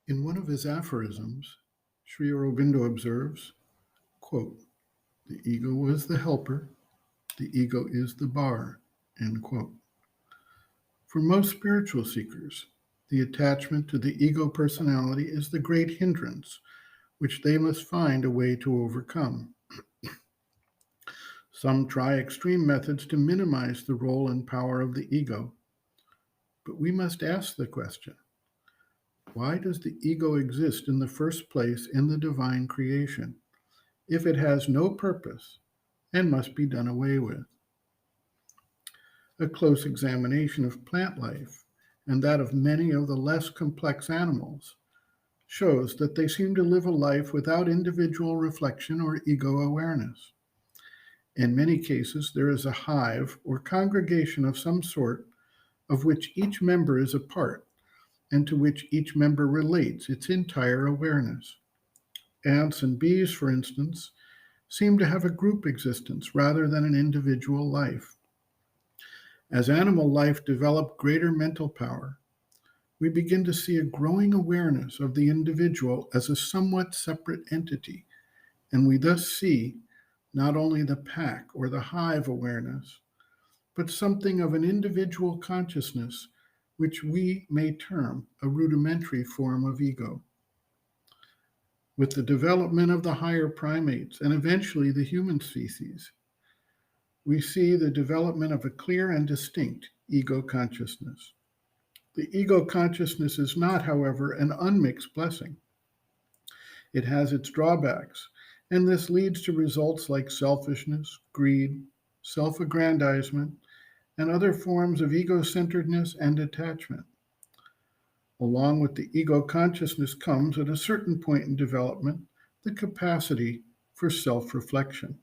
In one of his aphorisms, Sri Aurobindo observes, quote, "The ego is the helper, the ego is the bar," end quote. For most spiritual seekers, the attachment to the ego personality is the great hindrance, which they must find a way to overcome. Some try extreme methods to minimize the role and power of the ego. But we must ask the question, why does the ego exist in the first place in the divine creation, if it has no purpose and must be done away with? A close examination of plant life and that of many of the less complex animals shows that they seem to live a life without individual reflection or ego awareness. In many cases, there is a hive or congregation of some sort of which each member is a part and to which each member relates its entire awareness. Ants and bees, for instance, seem to have a group existence rather than an individual life. As animal life developed greater mental power, we begin to see a growing awareness of the individual as a somewhat separate entity, and we thus see not only the pack or the hive awareness, but something of an individual consciousness which we may term a rudimentary form of ego. With the development of the higher primates and eventually the human species, we see the development of a clear and distinct ego consciousness. The ego consciousness is not, however, an unmixed blessing. It has its drawbacks, and this leads to results like selfishness, greed, self-aggrandizement, and other forms of ego-centeredness and attachment. Along with the ego consciousness comes, at a certain point in development, the capacity for self-reflection,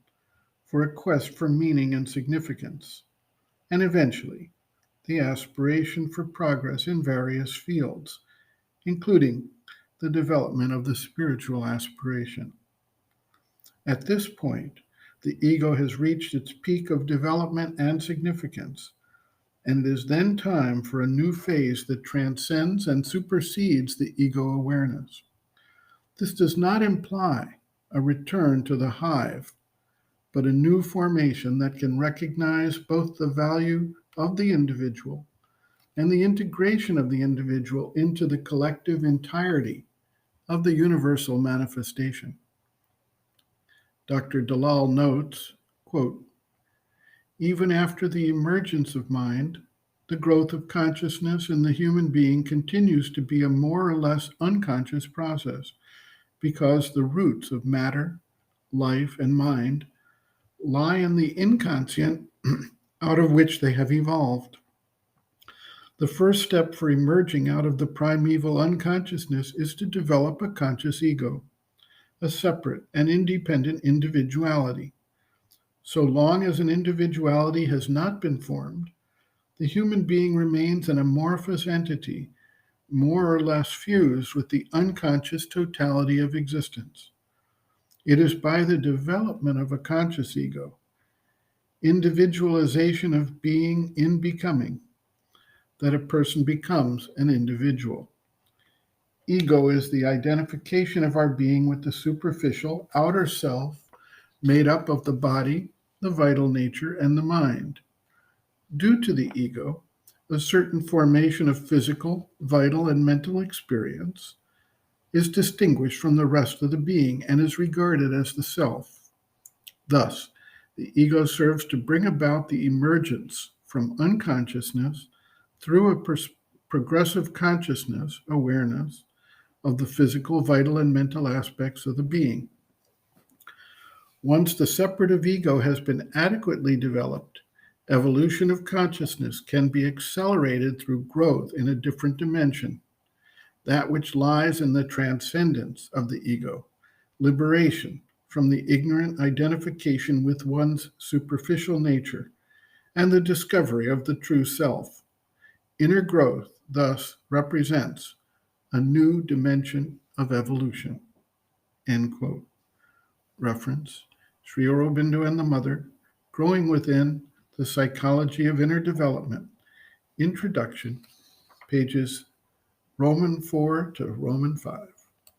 for a quest for meaning and significance, and eventually, the aspiration for progress in various fields, including the development of the spiritual aspiration. At this point, the ego has reached its peak of development and significance, and it is then time for a new phase that transcends and supersedes the ego awareness. This does not imply a return to the hive, but a new formation that can recognize both the value of the individual and the integration of the individual into the collective entirety of the universal manifestation. Dr. Dalal notes, quote, "Even after the emergence of mind, the growth of consciousness in the human being continues to be a more or less unconscious process because the roots of matter, life, and mind lie in the inconscient out of which they have evolved. The first step for emerging out of the primeval unconsciousness is to develop a conscious ego, a separate and independent individuality. So long as an individuality has not been formed, the human being remains an amorphous entity, more or less fused with the unconscious totality of existence. It is by the development of a conscious ego, individualization of being in becoming, that a person becomes an individual. Ego is the identification of our being with the superficial outer self made up of the body, the vital nature, and the mind. Due to the ego, a certain formation of physical, vital, and mental experience is distinguished from the rest of the being and is regarded as the self. Thus, the ego serves to bring about the emergence from unconsciousness through a progressive consciousness, awareness, of the physical, vital, and mental aspects of the being. Once the separative ego has been adequately developed, evolution of consciousness can be accelerated through growth in a different dimension, that which lies in the transcendence of the ego, liberation from the ignorant identification with one's superficial nature, and the discovery of the true self. Inner growth thus represents a new dimension of evolution." End quote. Reference, Sri Aurobindo and the Mother, Growing Within, The Psychology of Inner Development, Introduction, pages Roman 4 to Roman 5.